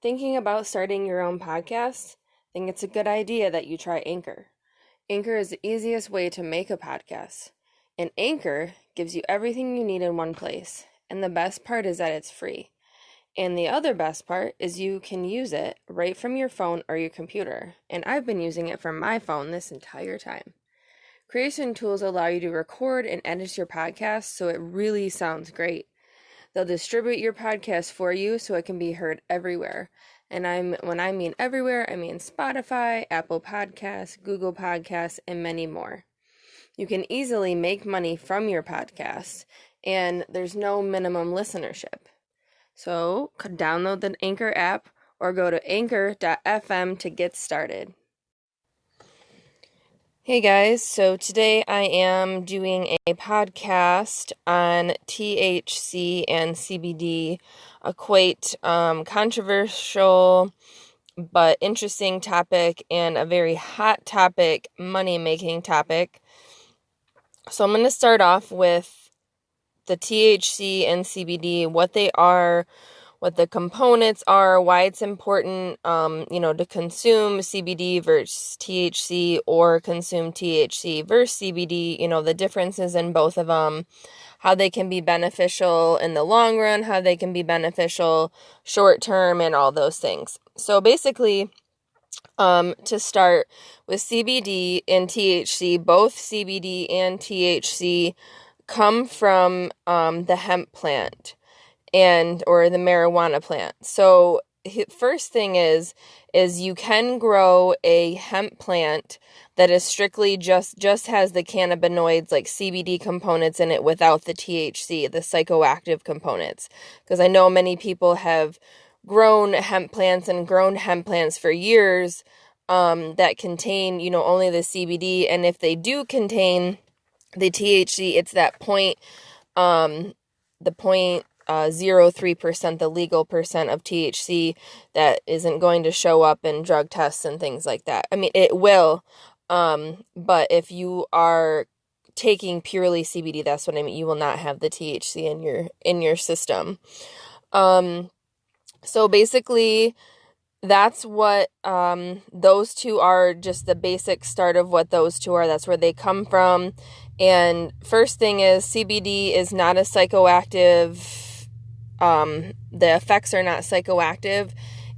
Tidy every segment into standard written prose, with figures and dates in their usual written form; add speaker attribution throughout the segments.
Speaker 1: Thinking about starting your own podcast? Think it's a good idea that you try Anchor. Anchor is the easiest way to make a podcast. And Anchor gives you everything you need in one place. And the best part is that it's free. And the other best part is you can use it right from your phone or your computer. And I've been using it from my phone this entire time. Creation tools allow you to record and edit your podcast so it really sounds great. They'll distribute your podcast for you so it can be heard everywhere. And when I mean everywhere, I mean Spotify, Apple Podcasts, Google Podcasts, and many more. You can easily make money from your podcast, and there's no minimum listenership. So download the Anchor app or go to anchor.fm to get started. Hey guys, so today I am doing a podcast on THC and CBD, a quite controversial but interesting topic and a very hot topic, money-making topic. So I'm going to start off with the THC and CBD, what they are, what the components are, why it's important, to consume CBD versus THC or consume THC versus CBD, the differences in both of them, how they can be beneficial in the long run, how they can be beneficial short term, and all those things. So basically, to start with CBD and THC, both CBD and THC come from the hemp plant. Or the marijuana plant. So first thing is you can grow a hemp plant that is strictly just has the cannabinoids like CBD components in it without the THC, the psychoactive components. Because I know many people have grown hemp plants for years that contain, only the CBD. And if they do contain the THC, it's that 0.03%, the legal percent of THC that isn't going to show up in drug tests and things like that. I mean, it will, but if you are taking purely CBD, that's what I mean. You will not have the THC in your system. So basically, that's what those two are, just the basic start of what those two are. That's where they come from. And first thing is CBD is not a psychoactive. The effects are not psychoactive.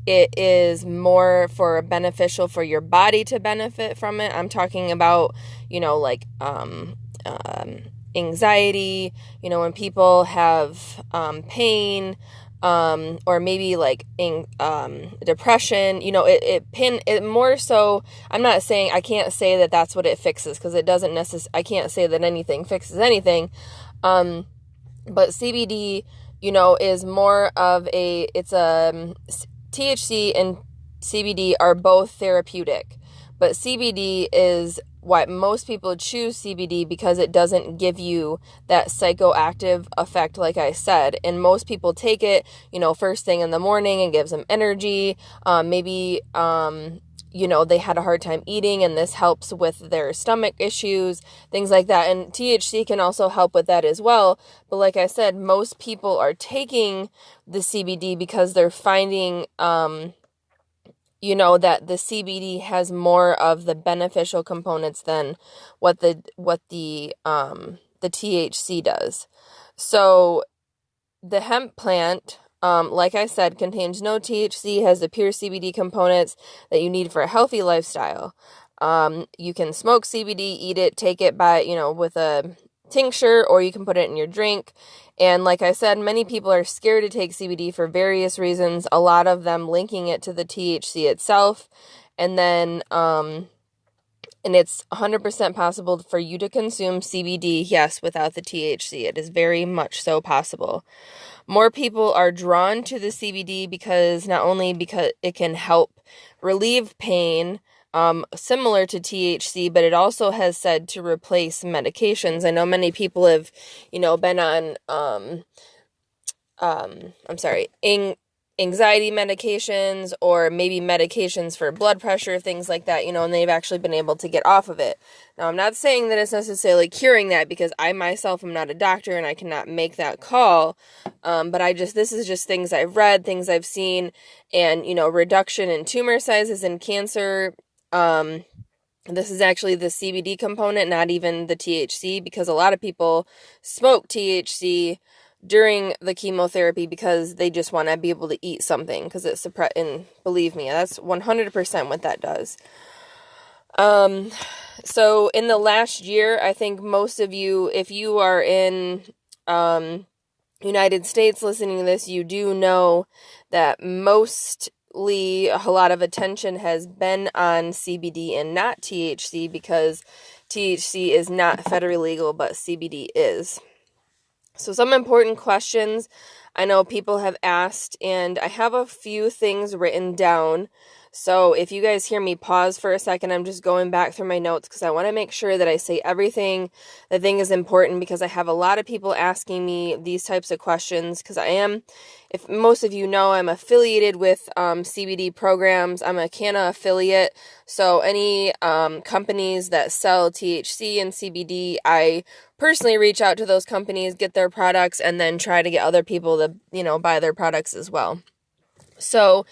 Speaker 1: It is more for beneficial for your body to benefit from it. I'm talking about, anxiety, when people have pain, or maybe depression, it more so. I'm not saying, I can't say that that's what it fixes, because it doesn't I can't say that anything fixes anything. But CBD, is more of THC and CBD are both therapeutic, but CBD is why most people choose CBD, because it doesn't give you that psychoactive effect, like I said. And most people take it, first thing in the morning, and gives them energy. Maybe, they had a hard time eating, and this helps with their stomach issues, things like that. And THC can also help with that as well. But like I said, most people are taking the CBD because they're finding, that the CBD has more of the beneficial components than what the THC does. So the hemp plant, like I said, contains no THC, has the pure CBD components that you need for a healthy lifestyle. You can smoke CBD, eat it, take it with a tincture, or you can put it in your drink. And like I said, many people are scared to take CBD for various reasons, a lot of them linking it to the THC itself. And then, and it's 100% possible for you to consume CBD, yes, without the THC. It is very much so possible. More people are drawn to the CBD because it can help relieve pain, similar to THC, but it also has said to replace medications. I know many people have, been on, anxiety medications or maybe medications for blood pressure, things like that, and they've actually been able to get off of it. Now, I'm not saying that it's necessarily curing that, because I myself am not a doctor and I cannot make that call. But this is just things I've read, things I've seen, and, reduction in tumor sizes in cancer. This is actually the CBD component, not even the THC, because a lot of people smoke THC during the chemotherapy because they just want to be able to eat something, because it and believe me, that's 100% what that does. So in the last year, I think most of you, if you are in United States listening to this, you do know that mostly a lot of attention has been on CBD and not THC, because THC is not federally legal, but CBD is. So some important questions I know people have asked, and I have a few things written down. So if you guys hear me pause for a second, I'm just going back through my notes because I want to make sure that I say everything that I think is important, because I have a lot of people asking me these types of questions, because if most of you know, I'm affiliated with CBD programs. I'm a Canna affiliate. So any companies that sell THC and CBD, I personally reach out to those companies, get their products, and then try to get other people to, buy their products as well. So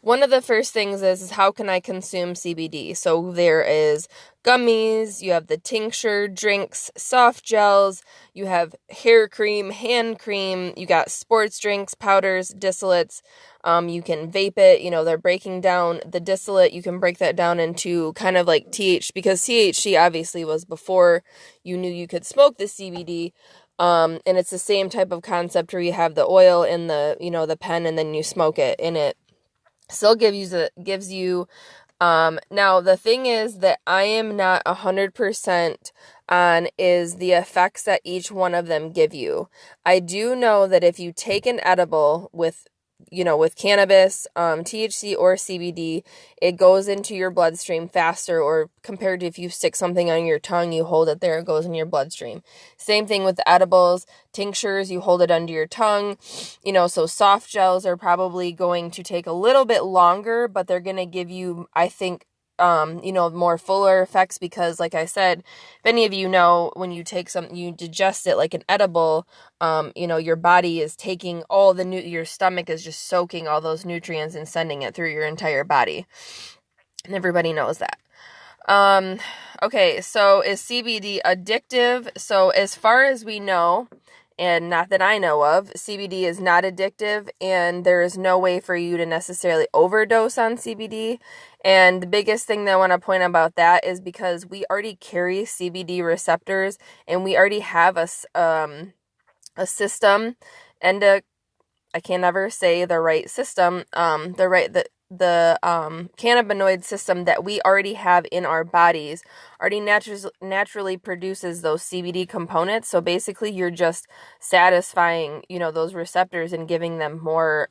Speaker 1: one of the first things is how can I consume CBD? So there is gummies, you have the tincture, drinks, soft gels, you have hair cream, hand cream, you got sports drinks, powders, distillates. You can vape it, they're breaking down the distillate. You can break that down into kind of like THC, because THC obviously was before you knew you could smoke the CBD. And it's the same type of concept where you have the oil in the, the pen, and then you smoke it, and it still gives you, now the thing is that I am not 100% on is the effects that each one of them give you. I do know that if you take an edible with cannabis, THC or CBD, it goes into your bloodstream faster, or compared to if you stick something on your tongue, you hold it there, it goes in your bloodstream. Same thing with the edibles, tinctures, you hold it under your tongue, so soft gels are probably going to take a little bit longer, but they're going to give you, I think, more fuller effects, because like I said, if any of you know, when you take something, you digest it like an edible, your body is taking all your stomach is just soaking all those nutrients and sending it through your entire body. And everybody knows that. Okay, so is CBD addictive? So as far as we know, and not that I know of, CBD is not addictive, and there is no way for you to necessarily overdose on CBD. And the biggest thing that I want to point out about that is because we already carry CBD receptors, and we already have a system, and I can never say the right system, the cannabinoid system that we already have in our bodies already naturally produces those CBD components. So basically you're just satisfying, those receptors and giving them more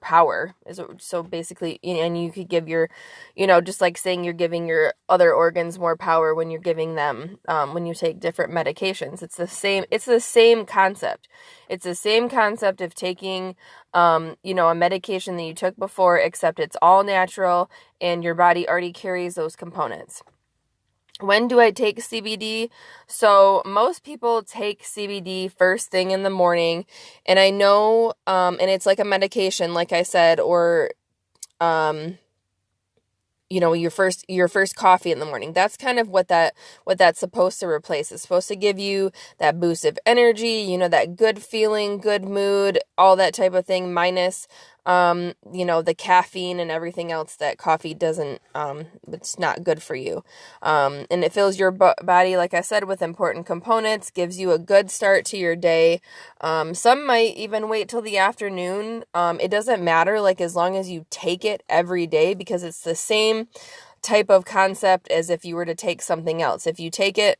Speaker 1: power. So basically, and you could give your, just like saying you're giving your other organs more power when you're giving them, when you take different medications. It's the same concept. It's the same concept of taking, a medication that you took before, except it's all natural and your body already carries those components. When do I take CBD? So most people take CBD first thing in the morning, and I know, and it's like a medication, like I said, or, your first coffee in the morning. That's kind of what that's supposed to replace. It's supposed to give you that boost of energy, that good feeling, good mood, all that type of thing, minus, the caffeine and everything else that coffee doesn't, it's not good for you. And it fills your body, like I said, with important components, gives you a good start to your day. Some might even wait till the afternoon. It doesn't matter, like as long as you take it every day, because it's the same type of concept as if you were to take something else. If you take it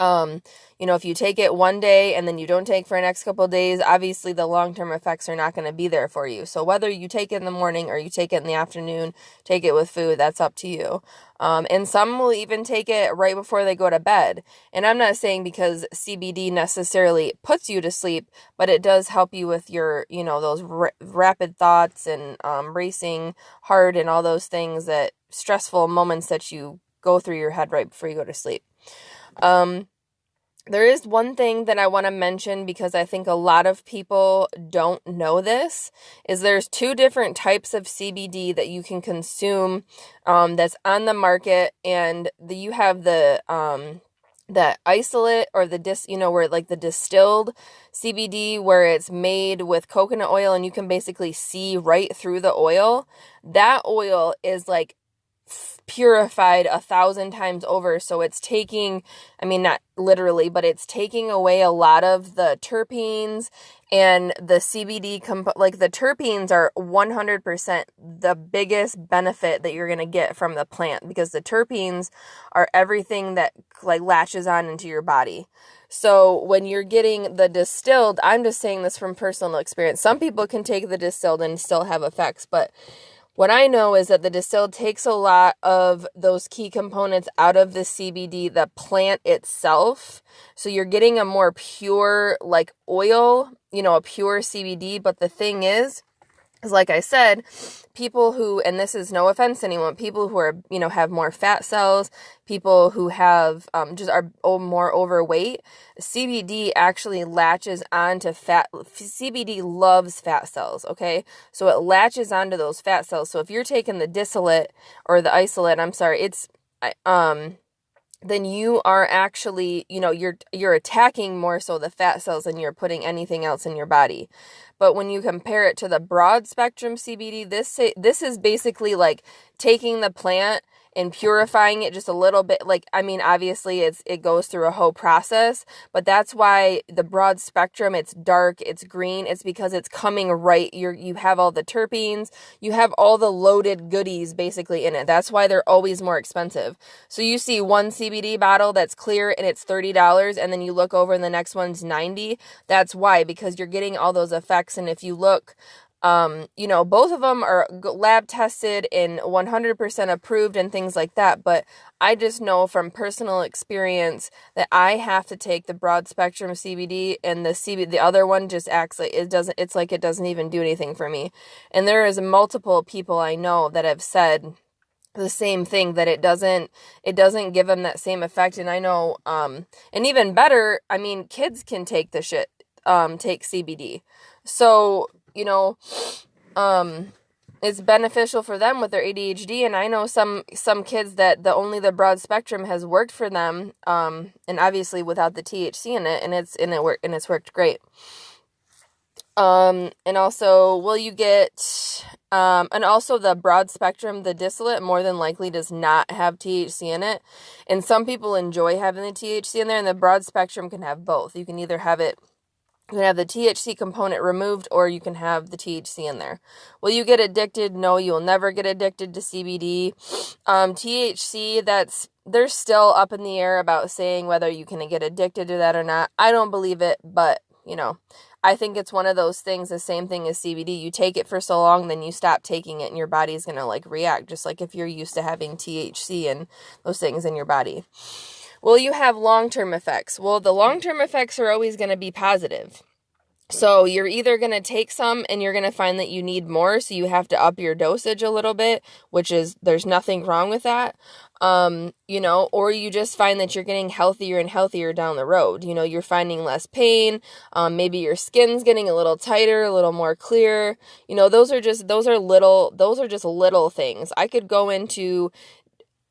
Speaker 1: If you take it one day and then you don't take for the next couple of days, obviously the long-term effects are not going to be there for you. So whether you take it in the morning or you take it in the afternoon, take it with food, that's up to you. And some will even take it right before they go to bed. And I'm not saying because CBD necessarily puts you to sleep, but it does help you with your, those rapid thoughts and racing heart and all those things, that stressful moments that you go through your head right before you go to sleep. There is one thing that I want to mention, because I think a lot of people don't know this, is there's 2 different types of CBD that you can consume, that's on the market, and you have the isolate, or where like the distilled CBD, where it's made with coconut oil and you can basically see right through the oil. That oil is like purified 1,000 times over, so it's taking, not literally, but it's taking away a lot of the terpenes and the CBD like the terpenes are 100% the biggest benefit that you're going to get from the plant, because the terpenes are everything that like latches on into your body. So when you're getting the distilled, I'm just saying this from personal experience, some people can take the distilled and still have effects, but what I know is that the distilled takes a lot of those key components out of the CBD, the plant itself. So you're getting a more pure like oil, a pure CBD. But the thing is like I said, people who, and this is no offense to anyone, people who are, have more fat cells, people who have, just are more overweight, CBD actually latches onto CBD loves fat cells, okay? So it latches onto those fat cells. So if you're taking the distillate or the isolate, then you are actually, you're attacking more so the fat cells than you're putting anything else in your body. But when you compare it to the broad spectrum CBD, this is basically like taking the plant and purifying it just a little bit. Like, obviously it goes through a whole process, but that's why the broad spectrum, it's dark, it's green. It's because it's coming right. You have all the terpenes, you have all the loaded goodies basically in it. That's why they're always more expensive. So you see one CBD bottle that's clear and it's $30, and then you look over and the next one's $90. That's why, because you're getting all those effects. And if you look, both of them are lab tested and 100% approved and things like that. But I just know from personal experience that I have to take the broad spectrum CBD, and the other one just acts like it doesn't even do anything for me. And there is multiple people I know that have said the same thing, that it doesn't give them that same effect. And I know, and even better, kids can take the shit, take CBD. So, it's beneficial for them with their ADHD. And I know some kids that the broad spectrum has worked for them, and obviously without the THC in it, and it's worked great. And also, and also the broad spectrum, the distillate more than likely does not have THC in it. And some people enjoy having the THC in there, and the broad spectrum can have both. You can either have the THC component removed, or you can have the THC in there. Will you get addicted? No, you will never get addicted to CBD. THC, they're still up in the air about saying whether you can get addicted to that or not. I don't believe it, but, I think it's one of those things, the same thing as CBD. You take it for so long, then you stop taking it, and your body's going to react, just like if you're used to having THC and those things in your body. Will you have long-term effects? Well, the long-term effects are always going to be positive. So you're either going to take some and you're going to find that you need more, so you have to up your dosage a little bit, there's nothing wrong with that. Or you just find that you're getting healthier and healthier down the road. You're finding less pain. Maybe your skin's getting a little tighter, a little more clear. Those are just little things. I could go into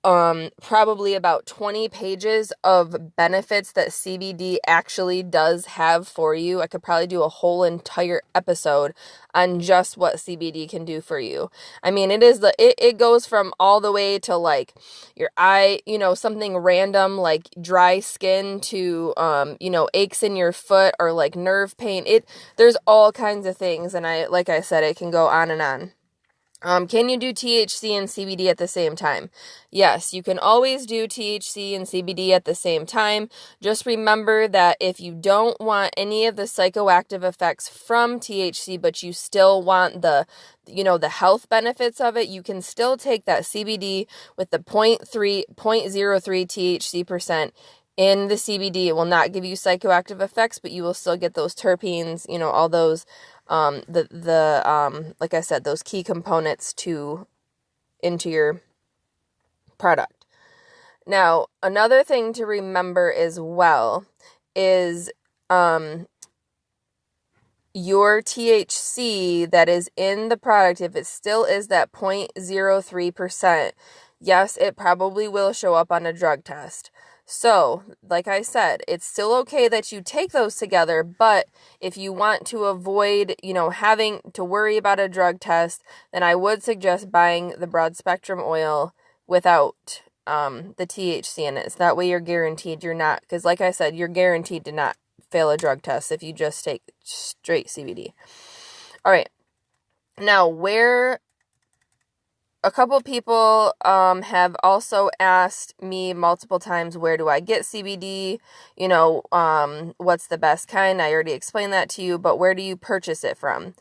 Speaker 1: probably about 20 pages of benefits that CBD actually does have for you. I could probably do a whole entire episode on just what CBD can do for you. It goes from all the way to your eye, something random like dry skin to, aches in your foot or nerve pain. There's all kinds of things. And like I said, it can go on and on. Can you do THC and CBD at the same time? Yes, you can always do THC and CBD at the same time. Just remember that if you don't want any of the psychoactive effects from THC, but you still want the health benefits of it, you can still take that CBD with the 0.03 THC percent in the CBD. It will not give you psychoactive effects, but you will still get those terpenes, all those like I said, those key components into your product. Now, another thing to remember as well is your THC that is in the product, if it still is that 0.03%, yes, it probably will show up on a drug test. So, like I said, it's still okay that you take those together, but if you want to avoid, having to worry about a drug test, then I would suggest buying the broad spectrum oil without the THC in it. So that way you're guaranteed you're not, because like I said, you're guaranteed to not fail a drug test if you just take straight CBD. All right. Now, a couple people have also asked me multiple times, where do I get CBD? What's the best kind? I already explained that to you, but where do you purchase it from?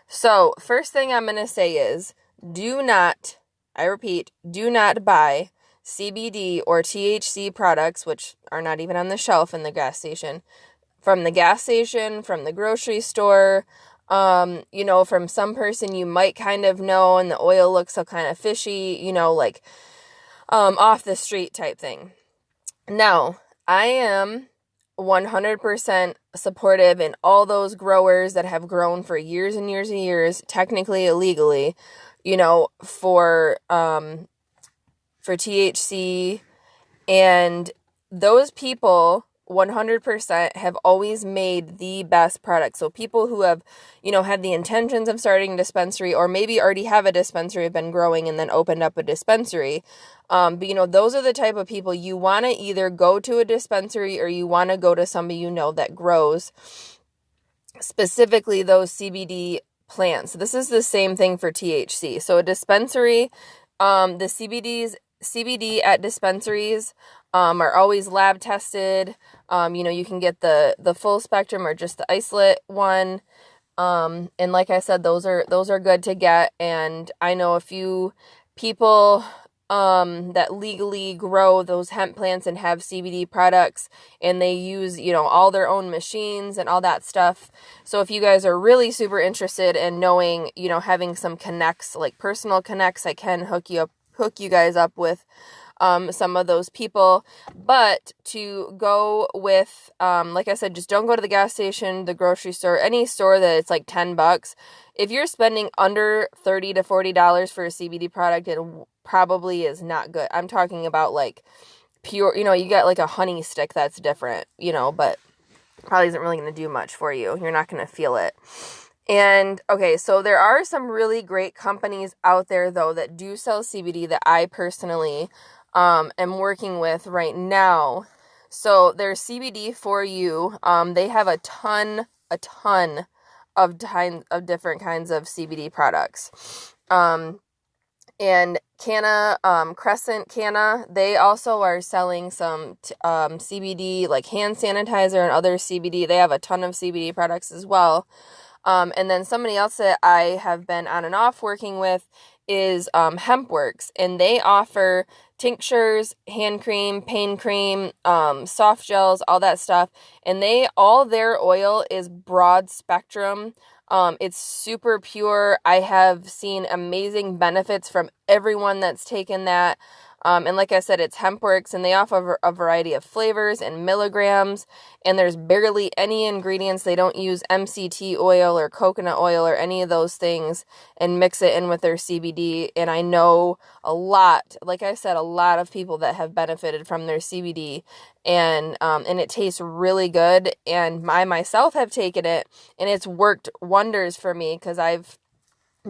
Speaker 1: So, first thing I'm going to say is, I repeat, do not buy CBD or THC products, which are not even on the shelf in the gas station, from the gas station, from the grocery store, from some person you might kind of know, and the oil looks so kind of fishy, off the street type thing. Now, I am 100% supportive in all those growers that have grown for years and years and years, technically illegally, for THC, and those people 100% have always made the best products. So people who have, had the intentions of starting a dispensary, or maybe already have a dispensary, have been growing and then opened up a dispensary. But those are the type of people you want to either go to a dispensary or you want to go to somebody that grows specifically those CBD plants. This is the same thing for THC. So a dispensary, the CBD at dispensaries are always lab tested. You can get the full spectrum or just the isolate one. And like I said, those are good to get. And I know a few people that legally grow those hemp plants and have CBD products, and they use, all their own machines and all that stuff. So if you guys are really super interested in knowing, having some connects, like personal connects, I can hook you guys up with some of those people. But to go with, like I said, just don't go to the gas station, the grocery store, any store that it's like $10. If you're spending under $30 to $40 for a CBD product, it probably is not good. I'm talking about like pure, you get like a honey stick that's different, but probably isn't really going to do much for you. You're not going to feel it. And okay, so there are some really great companies out there though that do sell CBD that I personally am working with right now. So there's CBD for you. They have a ton of different kinds of CBD products. And Crescent Canna, they also are selling some CBD, like hand sanitizer and other CBD. They have a ton of CBD products as well. And then somebody else that I have been on and off working with is HempWorks, and they offer tinctures, hand cream, pain cream, soft gels, all that stuff. And all their oil is broad spectrum. It's super pure. I have seen amazing benefits from everyone that's taken that. And like I said, it's HempWorks, and they offer a variety of flavors and milligrams, and there's barely any ingredients. They don't use MCT oil or coconut oil or any of those things and mix it in with their CBD. And I know a lot of people that have benefited from their CBD, and it tastes really good. And I myself have taken it, and it's worked wonders for me, because I'm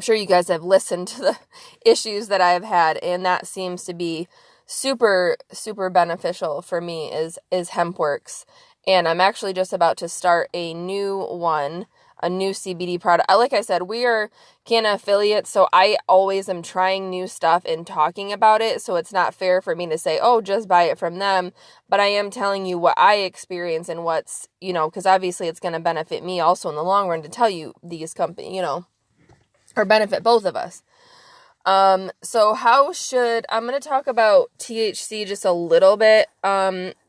Speaker 1: sure you guys have listened to the issues that I've had, and that seems to be super, super beneficial for me is HempWorks. And I'm actually just about to start a new one a new CBD product. Like I said, we are Canna affiliates, so I always am trying new stuff and talking about it, so it's not fair for me to say, oh, just buy it from them, but I am telling you what I experience and what's, because obviously it's going to benefit me also in the long run to tell you these companies, or benefit both of us. So I'm going to talk about THC just a little bit,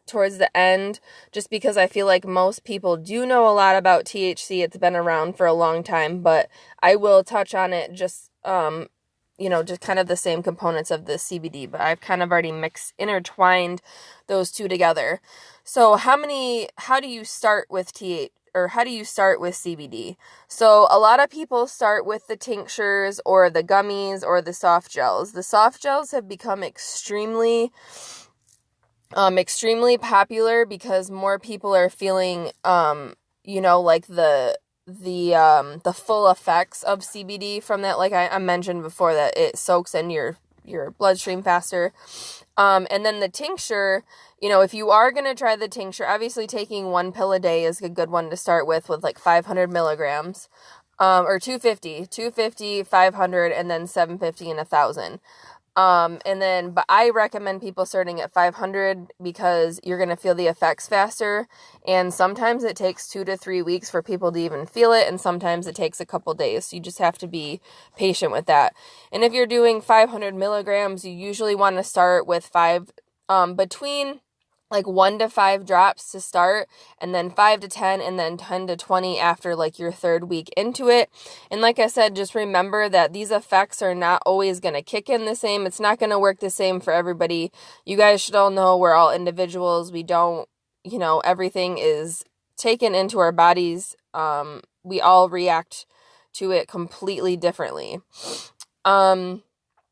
Speaker 1: towards the end, just because I feel like most people do know a lot about THC. It's been around for a long time, but I will touch on it just, just kind of the same components of the CBD, but I've kind of already intertwined those two together. So how do you start with how do you start with CBD? So a lot of people start with the tinctures or the gummies or the soft gels. The soft gels have become extremely popular because more people are feeling, like the full effects of CBD from that. Like I mentioned before, that it soaks in your bloodstream faster. And then the tincture, if you are going to try the tincture, obviously taking 1 pill a day is a good one to start with like 500 milligrams, or 250, 500, and then 750 and 1,000. But I recommend people starting at 500 because you're going to feel the effects faster. And sometimes it takes 2 to 3 weeks for people to even feel it. And sometimes it takes a couple days. So you just have to be patient with that. And if you're doing 500 milligrams, you usually want to start with between like 1 to 5 drops to start, and then 5 to 10, and then 10 to 20 after like your 3rd week into it. And like I said, just remember that these effects are not always going to kick in the same. It's not going to work the same for everybody. You guys should all know we're all individuals. We don't, everything is taken into our bodies. We all react to it completely differently.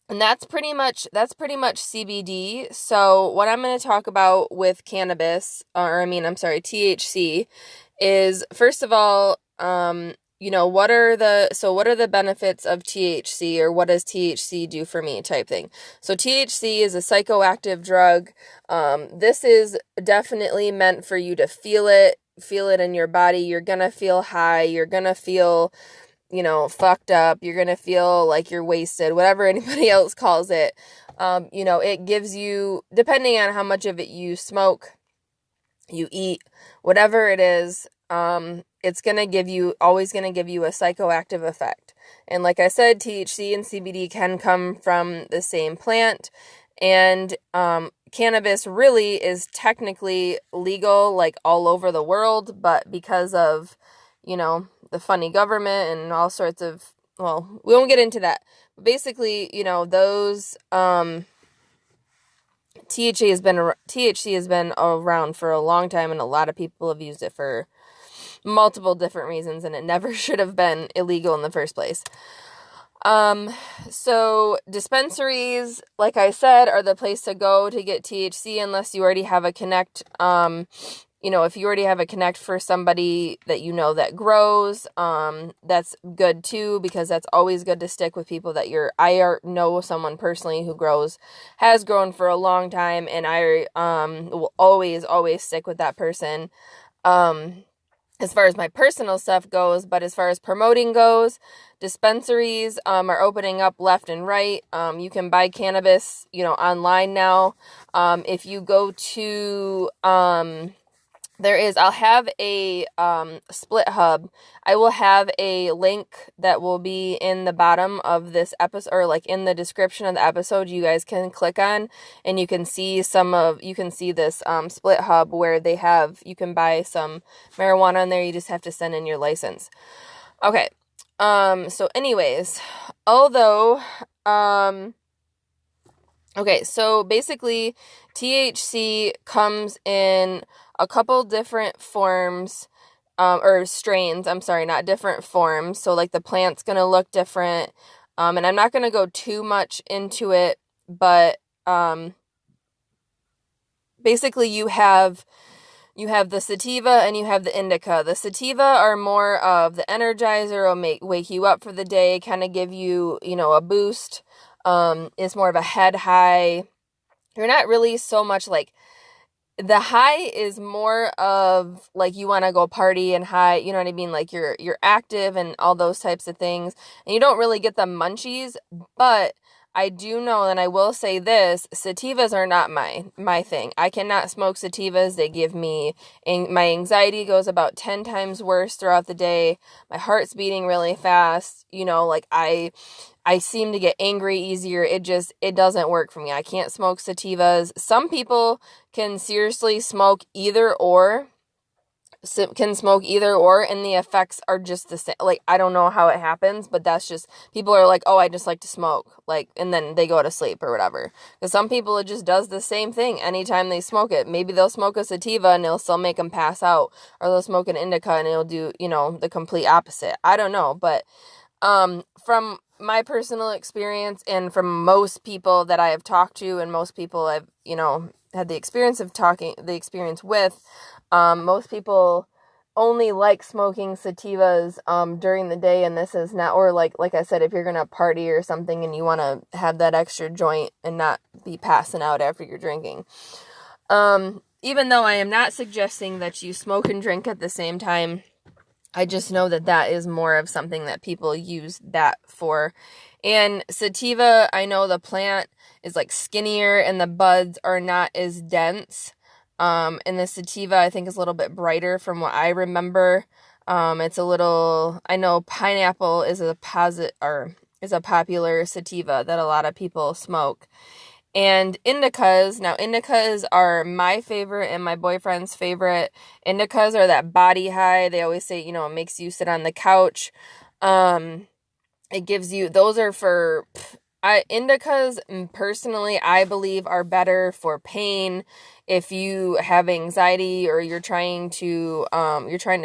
Speaker 1: And that's pretty much CBD. So what I'm going to talk about with cannabis, THC, is first of all, what are the benefits of THC, or what does THC do for me type thing. So THC is a psychoactive drug. This is definitely meant for you to feel it in your body. You're going to feel high. You're going to feel fucked up. You're going to feel like you're wasted, whatever anybody else calls it. It gives you, depending on how much of it you smoke, you eat, whatever it is, it's always going to give you a psychoactive effect. And like I said, THC and CBD can come from the same plant, and, cannabis really is technically legal, like all over the world, but because of, the funny government and all sorts of, well, we won't get into that. But basically, those, THC has been around for a long time, and a lot of people have used it for multiple different reasons, and it never should have been illegal in the first place. So dispensaries, like I said, are the place to go to get THC unless you already have a connect. If you already have a connect for somebody that that grows, that's good too, because that's always good to stick with people that I know someone personally who has grown for a long time, and I will always stick with that person. As far as my personal stuff goes, but as far as promoting goes, dispensaries are opening up left and right. You can buy cannabis, online now. If you go to I'll have a split hub. I will have a link that will be in the bottom of this episode, or like in the description of the episode. You guys can click on, and you can see this split hub where you can buy some marijuana in there. You just have to send in your license. Okay. So anyways, okay, so basically THC comes in a couple different forms, or strains, not different forms. So like the plant's going to look different. And I'm not going to go too much into it, but, basically you have the sativa and you have the indica. The sativa are more of the energizer, will wake you up for the day, kind of give you, a boost. It's more of a head high. You're not really so much like the high is more of like you want to go party and high, you know what I mean? Like you're active and all those types of things. And you don't really get the munchies, but I do know, and I will say this, sativas are not my thing. I cannot smoke sativas. They give me, my anxiety goes about 10 times worse throughout the day. My heart's beating really fast. Like I seem to get angry easier. It doesn't work for me. I can't smoke sativas. Some people can seriously smoke either or, and the effects are just the same. Like, I don't know how it happens, but that's just, people are like, oh, I just like to smoke, like, and then they go to sleep or whatever. Because some people, it just does the same thing anytime they smoke it. Maybe they'll smoke a sativa and it'll still make them pass out, or they'll smoke an indica and it'll do, the complete opposite. I don't know, but from my personal experience and from most people that I have talked to and most people I've, had the experience with, most people only like smoking sativas during the day, and this is not, or like I said, if you're gonna party or something and you want to have that extra joint and not be passing out after you're drinking. Even though I am not suggesting that you smoke and drink at the same time, I just know that is more of something that people use that for. And sativa, I know the plant is like skinnier and the buds are not as dense. And the sativa, I think, is a little bit brighter from what I remember. It's a little, I know pineapple is a popular sativa that a lot of people smoke. And indicas are my favorite and my boyfriend's favorite. Indicas are that body high. They always say, it makes you sit on the couch. It gives you, those are for, indicas, personally, I believe are better for pain. If you have anxiety or you're trying to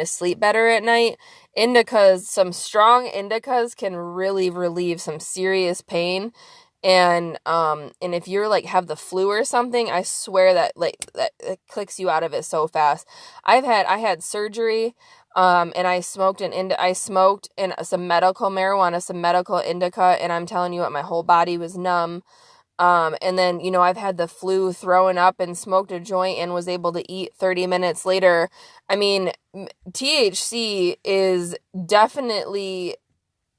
Speaker 1: sleep better at night, some strong indicas can really relieve some serious pain. And if you're like have the flu or something, I swear that it clicks you out of it so fast. I had surgery, and I smoked some medical marijuana, some medical indica, and I'm telling you what, my whole body was numb. And then, I've had the flu, throwing up, and smoked a joint and was able to eat 30 minutes later. I mean, THC is definitely,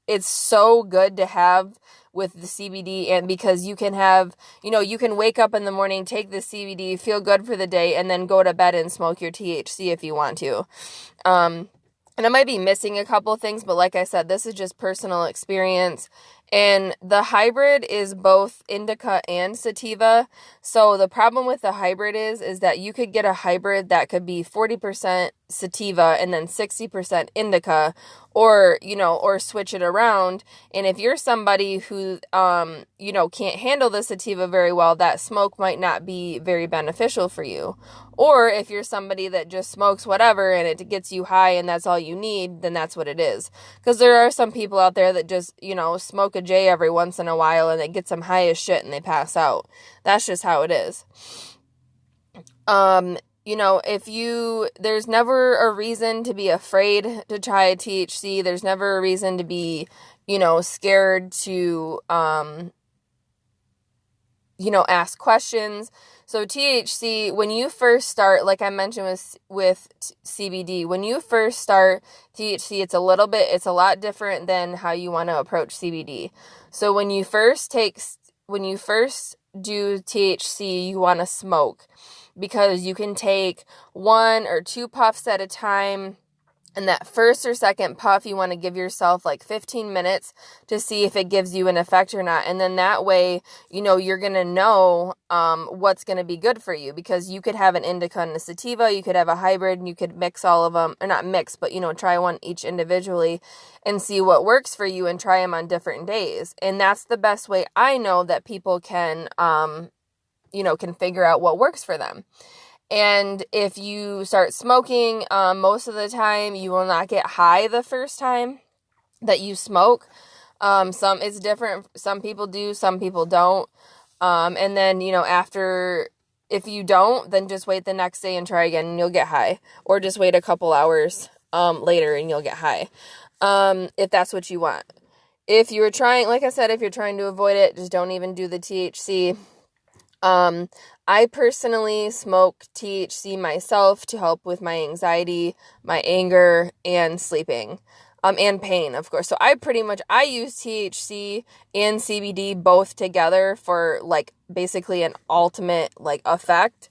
Speaker 1: it's so good to have with the CBD, and because you can have, you can wake up in the morning, take the CBD, feel good for the day, and then go to bed and smoke your THC if you want to. And I might be missing a couple things, but like I said, this is just personal experience. And the hybrid is both indica and sativa. So the problem with the hybrid is that you could get a hybrid that could be 40% sativa and then 60% indica, or switch it around. And if you're somebody who, can't handle the sativa very well, that smoke might not be very beneficial for you. Or if you're somebody that just smokes whatever and it gets you high and that's all you need, then that's what it is. Because there are some people out there that just, smoke a J every once in a while and it gets them high as shit and they pass out. That's just how it is. There's never a reason to be afraid to try THC. There's never a reason to be, scared to, ask questions. So THC, when you first start, like I mentioned with CBD, when you first start THC, it's a lot different than how you want to approach CBD. So when you first do THC, you want to smoke, because you can take 1 or 2 puffs at a time. And that first or second puff, you want to give yourself like 15 minutes to see if it gives you an effect or not. And then that way, you're going to know what's going to be good for you, because you could have an indica and a sativa, you could have a hybrid, and you could mix all of them, or not mix, but, try one each individually and see what works for you and try them on different days. And that's the best way I know that people can, can figure out what works for them. And if you start smoking, most of the time you will not get high the first time that you smoke. It's different. Some people do, some people don't. And then, after, if you don't, then just wait the next day and try again and you'll get high, or just wait a couple hours, later and you'll get high. If that's what you want. If you're trying, like I said, if you're trying to avoid it, just don't even do the THC. I personally smoke THC myself to help with my anxiety, my anger, and sleeping. And pain, of course. So I use THC and CBD both together for like basically an ultimate like effect.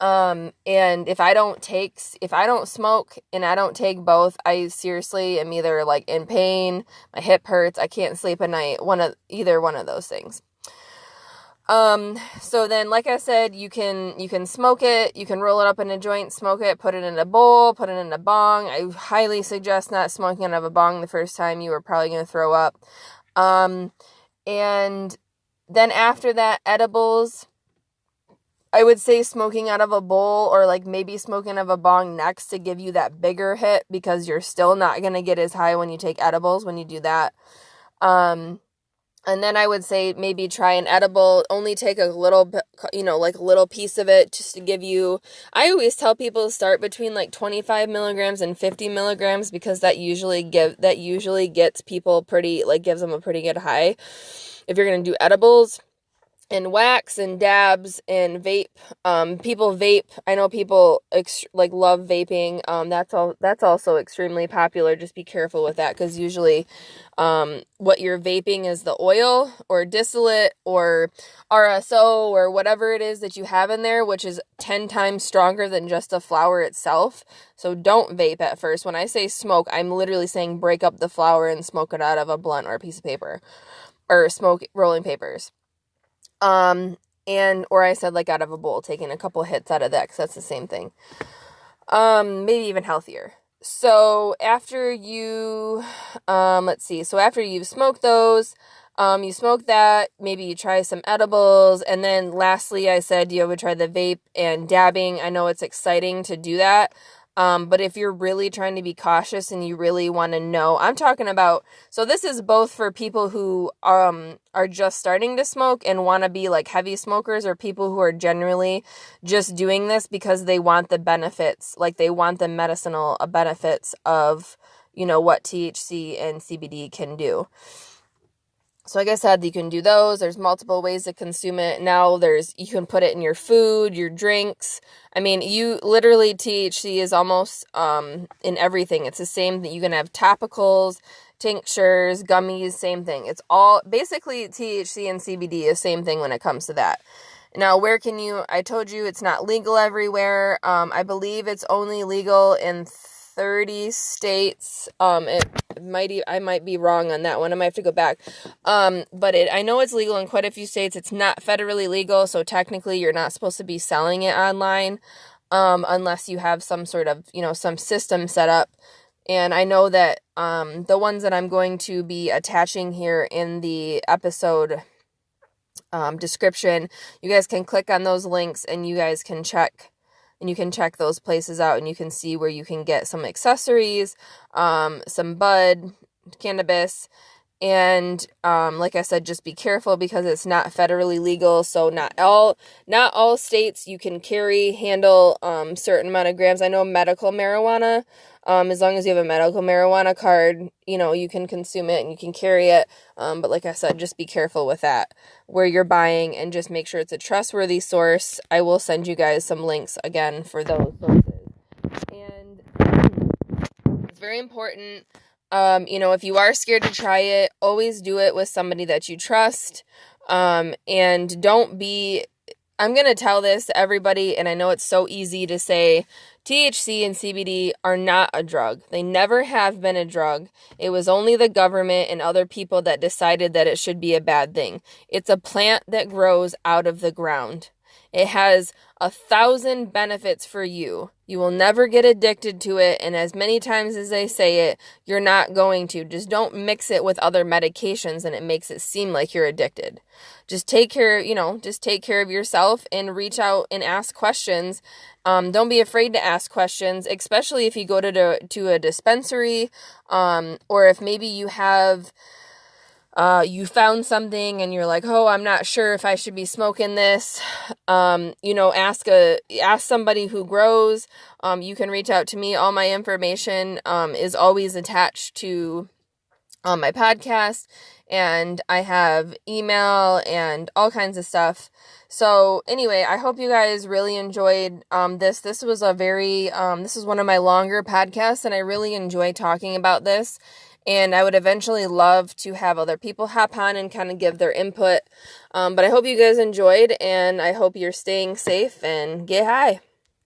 Speaker 1: And if I don't smoke and I don't take both, I seriously am either like in pain, my hip hurts, I can't sleep at night, either one of those things. So then, like I said, you can smoke it, you can roll it up in a joint, smoke it, put it in a bowl, put it in a bong. I highly suggest not smoking out of a bong the first time. You are probably going to throw up. And then after that, edibles, I would say smoking out of a bowl or like maybe smoking out of a bong next to give you that bigger hit, because you're still not going to get as high when you take edibles when you do that. And then I would say maybe try an edible, only take a little bit, like a little piece of it just to give you, I always tell people to start between like 25 milligrams and 50 milligrams, because that usually gets people gives them a pretty good high. If you're going to do edibles and wax and dabs and vape, people vape. I know people love vaping. That's also extremely popular. Just be careful with that, because usually what you're vaping is the oil or distillate or RSO or whatever it is that you have in there, which is 10 times stronger than just the flower itself. So don't vape at first. When I say smoke, I'm literally saying break up the flower and smoke it out of a blunt or a piece of paper, or smoke rolling papers. Or I said like out of a bowl, taking a couple hits out of that, because that's the same thing. Maybe even healthier. So after you, after you've smoked those, you smoke that, maybe you try some edibles, and then lastly, I said you would try the vape and dabbing. I know it's exciting to do that. But if you're really trying to be cautious and you really want to know, I'm talking about, so this is both for people who, are just starting to smoke and want to be like heavy smokers, or people who are generally just doing this because they want the benefits, like they want the medicinal benefits of, what THC and CBD can do. So like I said, you can do those. There's multiple ways to consume it. Now you can put it in your food, your drinks. I mean, THC is almost in everything. It's the same that you can have topicals, tinctures, gummies, same thing. It's all basically THC and CBD is same thing when it comes to that. Now, I told you it's not legal everywhere. I believe it's only legal in 30 states. I might be wrong on that one. I might have to go back. But I know it's legal in quite a few states. It's not federally legal, so technically you're not supposed to be selling it online, unless you have some sort of, some system set up. And I know that, the ones that I'm going to be attaching here in the episode, description, you guys can click on those links and you guys can check. And you can check those places out, and you can see where you can get some accessories, some bud, cannabis, and like I said, just be careful because it's not federally legal. So not all states you can handle certain amount of grams. I know medical marijuana, as long as you have a medical marijuana card, you can consume it and you can carry it. But like I said, just be careful with that, where you're buying, and just make sure it's a trustworthy source. I will send you guys some links again for those sources. And it's very important. If you are scared to try it, always do it with somebody that you trust. And I'm going to tell this to everybody, and I know it's so easy to say, THC and CBD are not a drug. They never have been a drug. It was only the government and other people that decided that it should be a bad thing. It's a plant that grows out of the ground. It has 1,000 benefits for you. You will never get addicted to it, and as many times as they say it, you're not going to. Just don't mix it with other medications and it makes it seem like you're addicted. Just take care of yourself and reach out and ask questions. Don't be afraid to ask questions, especially if you go to a dispensary, or if maybe you have you found something and you're like, oh, I'm not sure if I should be smoking this. Ask somebody who grows. You can reach out to me. All my information is always attached to on my podcast, and I have email and all kinds of stuff. So anyway, I hope you guys really enjoyed this. This was this is one of my longer podcasts, and I really enjoy talking about this. And I would eventually love to have other people hop on and kind of give their input. But I hope you guys enjoyed, and I hope you're staying safe and get high.